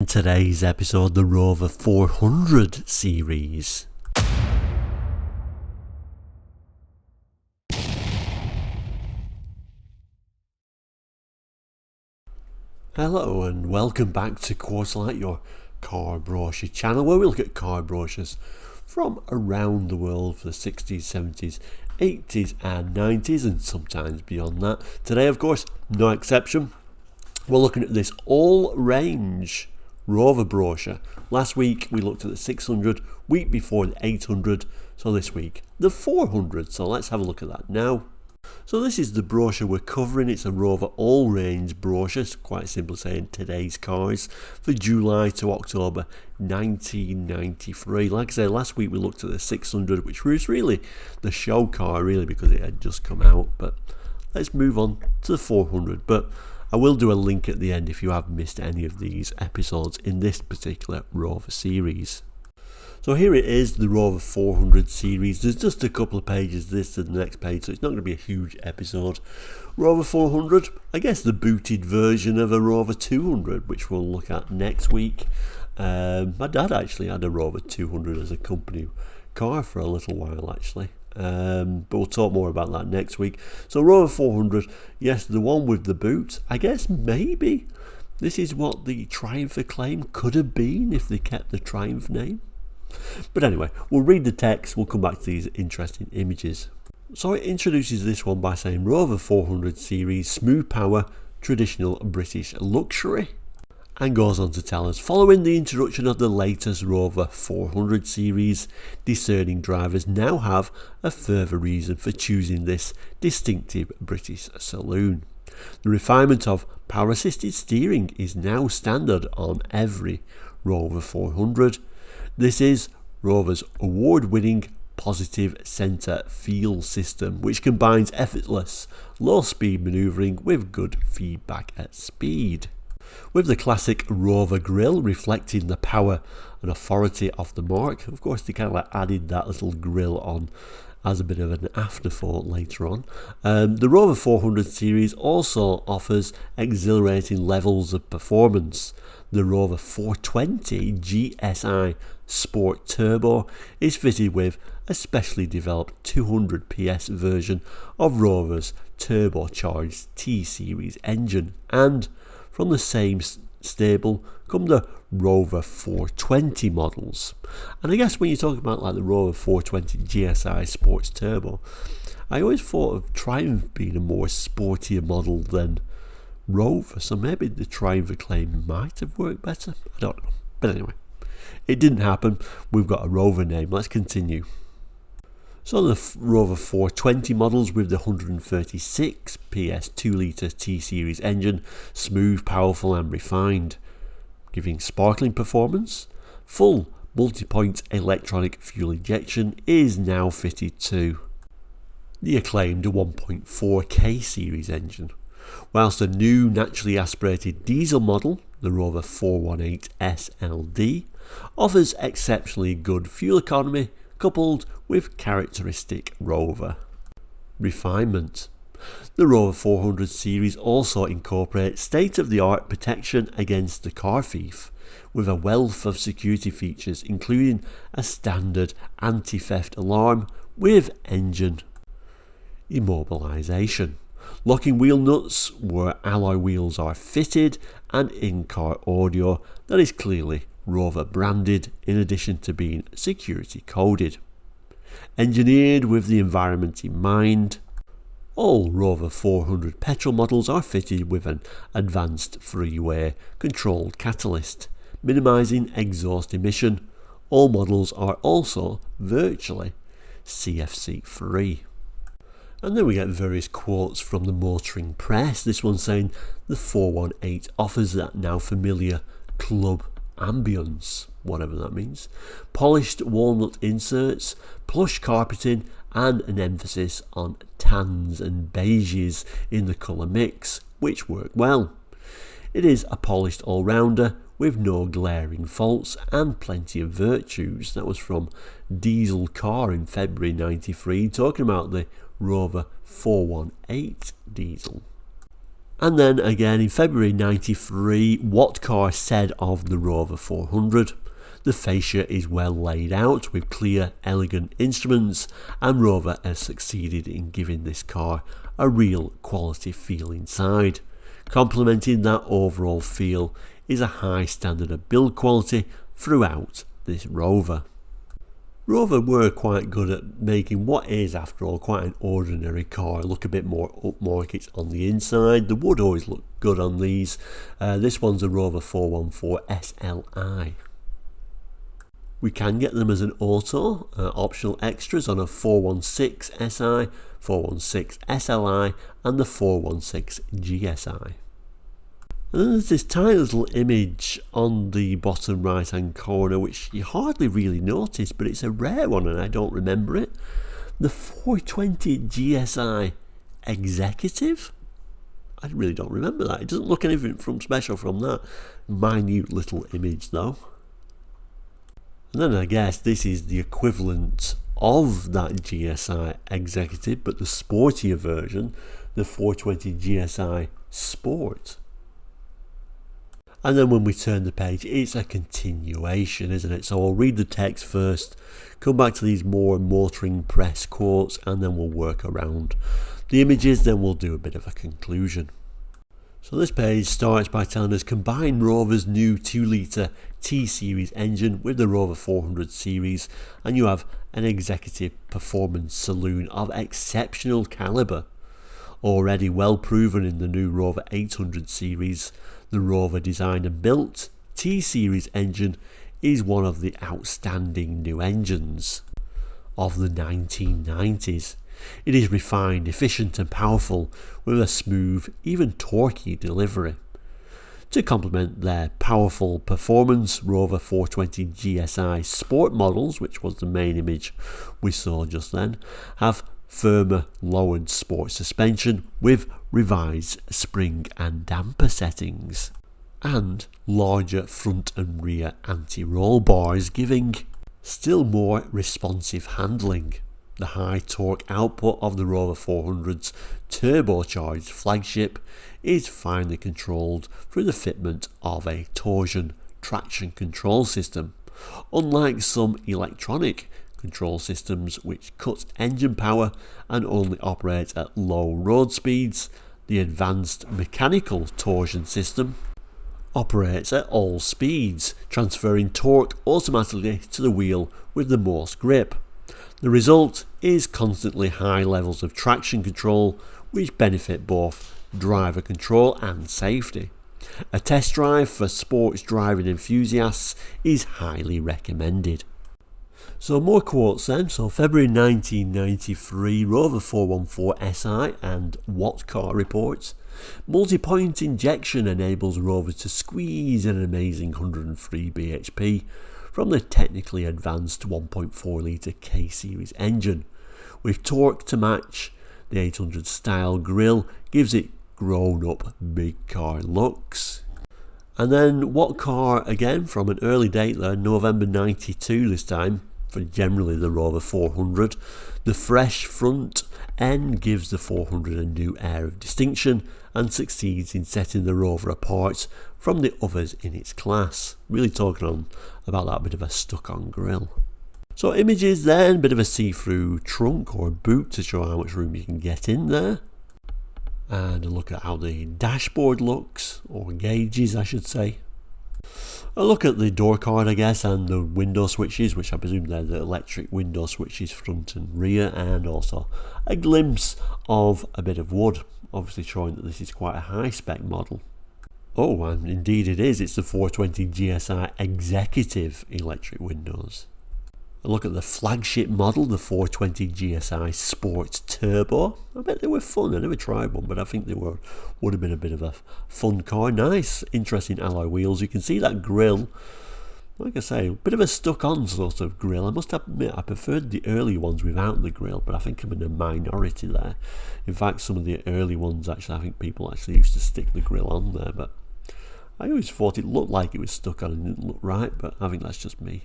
In today's episode, the Rover 400 series. Hello and welcome back to Quartzlight, your car brochure channel, where we look at car brochures from around the world for the 60s, 70s, 80s and 90s and sometimes beyond that. Today, of course, no exception. We're looking at this all-range Rover brochure. Last week we looked at the 600, week before the 800, so this week the 400. So let's have a look at that now. So this is the brochure we're covering. It's a Rover all-range brochure. It's quite simply saying today's cars for July to October 1993. Like I said, last week we looked at the 600, which was really the show car, really, because it had just come out. But let's move on to the 400. But I will do a link at the end if you have missed any of these episodes in this particular Rover series. So here it is, the Rover 400 series. There's just a couple of pages, this to the next page, so it's not going to be a huge episode. Rover 400, I guess the booted version of a Rover 200, which we'll look at next week. My dad actually had a Rover 200 as a company car for a little while, actually. But we'll talk more about that next week. So Rover 400, yes, the one with the boot. I guess maybe this is what the Triumph Acclaim could have been if they kept the Triumph name. But anyway, we'll read the text, we'll come back to these interesting images. So it introduces this one by saying Rover 400 series, smooth power, traditional British luxury. And goes on to tell us, following the introduction of the latest Rover 400 series, discerning drivers now have a further reason for choosing this distinctive British saloon. The refinement of power-assisted steering is now standard on every Rover 400. This is Rover's award-winning positive centre feel system, which combines effortless low-speed manoeuvring with good feedback at speed. With the classic Rover grille reflecting the power and authority of the marque. Of course, they kind of added that little grille on as a bit of an afterthought later on. The Rover 400 series also offers exhilarating levels of performance. The Rover 420 GSI Sport Turbo is fitted with a specially developed 200 PS version of Rover's turbocharged T-Series engine, and from the same stable come the Rover 420 models. And I guess when you talk about like the Rover 420 GSI Sports Turbo, I always thought of Triumph being a more sportier model than Rover, so maybe the Triumph Acclaim might have worked better. I don't know. But anyway, it didn't happen. We've got a Rover name. Let's continue. So the Rover 420 models with the 136 PS 2-litre T-Series engine, smooth, powerful and refined, giving sparkling performance. Full multi-point electronic fuel injection is now fitted to the acclaimed 1.4K series engine, whilst a new naturally aspirated diesel model, the Rover 418 SLD, offers exceptionally good fuel economy coupled with characteristic Rover refinement. The Rover 400 series also incorporates state-of-the-art protection against the car thief, with a wealth of security features including a standard anti-theft alarm with engine immobilisation, locking wheel nuts where alloy wheels are fitted, and in-car audio that is clearly Rover branded in addition to being security coded. Engineered with the environment in mind, all Rover 400 petrol models are fitted with an advanced three-way controlled catalyst, minimising exhaust emission. All models are also virtually CFC free. And then we get various quotes from the motoring press. This one saying the 418 offers that now familiar club ambience, whatever that means, polished walnut inserts, plush carpeting and an emphasis on tans and beiges in the colour mix, which work well. It is a polished all-rounder with no glaring faults and plenty of virtues. That was from Diesel Car in February 93, talking about the Rover 418 diesel. And then again in February 93, what car said of the Rover 400? The fascia is well laid out with clear, elegant instruments, and Rover has succeeded in giving this car a real quality feel inside. Complementing that overall feel is a high standard of build quality throughout this Rover. Rover were quite good at making what is, after all, quite an ordinary car look a bit more upmarket on the inside. The wood always looked good on these. This one's a Rover 414 SLI. We can get them as an auto, optional extras on a 416 SI, 416 SLI and the 416 GSI. And then there's this tiny little image on the bottom right hand corner which you hardly really notice, but it's a rare one and I don't remember it. The 420 GSI Executive? I really don't remember that. It doesn't look anything from special from that minute little image though. And then I guess this is the equivalent of that GSI Executive, but the sportier version, the 420 GSI Sport. And then when we turn the page, it's a continuation, isn't it? So I'll read the text first, come back to these more motoring press quotes, and then we'll work around the images, then we'll do a bit of a conclusion. So this page starts by telling us combine Rover's new 2-litre T-Series engine with the Rover 400 series and you have an executive performance saloon of exceptional calibre. Already well proven in the new Rover 800 series, the Rover designed and built T-Series engine is one of the outstanding new engines of the 1990s. It is refined, efficient and powerful with a smooth, even torquey delivery. To complement their powerful performance, Rover 420 GSI Sport models, which was the main image we saw just then, have firmer lowered sport suspension with revised spring and damper settings and larger front and rear anti-roll bars, giving still more responsive handling. The high torque output of the Rover 400's turbocharged flagship is finely controlled through the fitment of a torsion traction control system. Unlike some electronic control systems which cut engine power and only operate at low road speeds, the advanced mechanical torsion system operates at all speeds, transferring torque automatically to the wheel with the most grip. The result is constantly high levels of traction control which benefit both driver control and safety. A test drive for sports driving enthusiasts is highly recommended. So more quotes then. So February 1993, Rover 414 SI and What Car reports. Multi-point injection enables Rover to squeeze an amazing 103 bhp from the technically advanced 1.4 litre K-Series engine. With torque to match, the 800 style grille gives it grown-up big car looks. And then What Car again from an early date there, November 92 this time, for generally the Rover 400. The fresh front end gives the 400 a new air of distinction and succeeds in setting the Rover apart from the others in its class. Really talking on about that bit of a stuck-on grille. So images then, bit of a see-through trunk or boot to show how much room you can get in there. And a look at how the dashboard looks, or gauges I should say. A look at the door card I guess, and the window switches, which I presume they're the electric window switches front and rear, and also a glimpse of a bit of wood, obviously showing that this is quite a high spec model. Oh, and indeed it is, it's the 420 GSI Executive electric windows. A look at the flagship model, the 420 GSI Sport Turbo. I bet they were fun. I never tried one, but I think they would have been a bit of a fun car. Nice, interesting alloy wheels. You can see that grille. Like I say, a bit of a stuck-on sort of grille. I must admit, I preferred the early ones without the grille, but I think I'm in a minority there. In fact, some of the early ones, actually, I think people actually used to stick the grille on there, but I always thought it looked like it was stuck on and it didn't look right, but I think that's just me.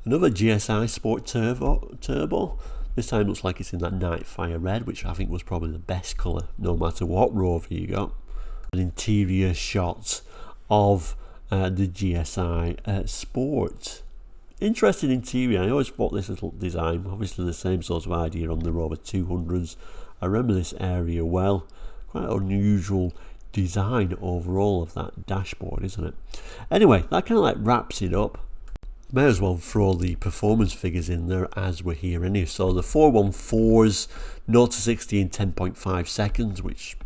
Another GSI Sport Turbo, This time looks like it's in that night fire red, which I think was probably the best colour no matter what Rover you got. An interior shot of the GSI Sport. Interesting interior. I always thought this little design, obviously the same sort of idea on the Rover 200s. I remember this area well. Quite unusual design overall of that dashboard, isn't it? Anyway, that kind of like wraps it up. May as well throw the performance figures in there as we're here anyway. So the 414s 0 to 60 in 10.5 seconds, which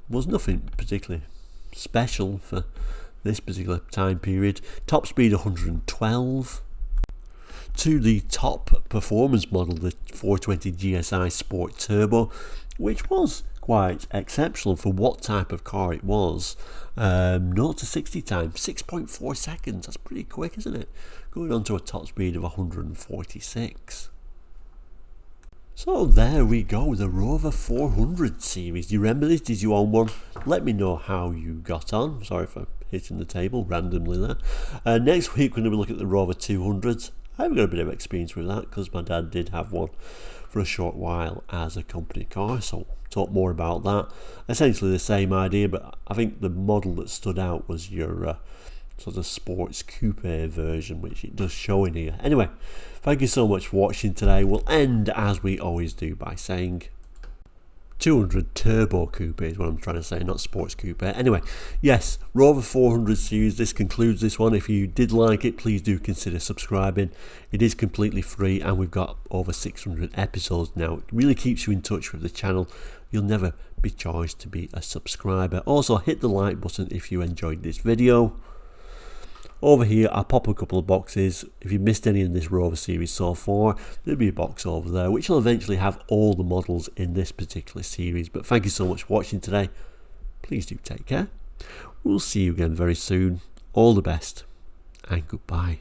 was nothing particularly special for this particular time period. Top speed 112. To the top performance model, the 420 GSI Sport Turbo, which was quite exceptional for what type of car it was. 0 to 60 time 6.4 seconds. That's pretty quick, isn't it? Going on to a top speed of 146. So there we go, the Rover 400 series. Do you remember this? Did you own one? Let me know how you got on. Sorry for hitting the table randomly there. Next week we're going to be looking at the Rover 200s. I've got a bit of experience with that because my dad did have one for a short while as a company car, so we'll talk more about that. Essentially the same idea, but I think the model that stood out was your sort of sports coupe version, which it does show in here. Anyway, thank you so much for watching today. We'll end as we always do by saying 200 turbo coupe is what I'm trying to say, not sports coupe. Anyway, yes, Rover 400 series, this concludes this one. If you did like it, please do consider subscribing. It is completely free and we've got over 600 episodes now. It really keeps you in touch with the channel. You'll never be charged to be a subscriber. Also, hit the like button if you enjoyed this video. Over here, I'll pop a couple of boxes. If you missed any in this Rover series so far, there'll be a box over there, which will eventually have all the models in this particular series. But thank you so much for watching today. Please do take care. We'll see you again very soon. All the best, and goodbye.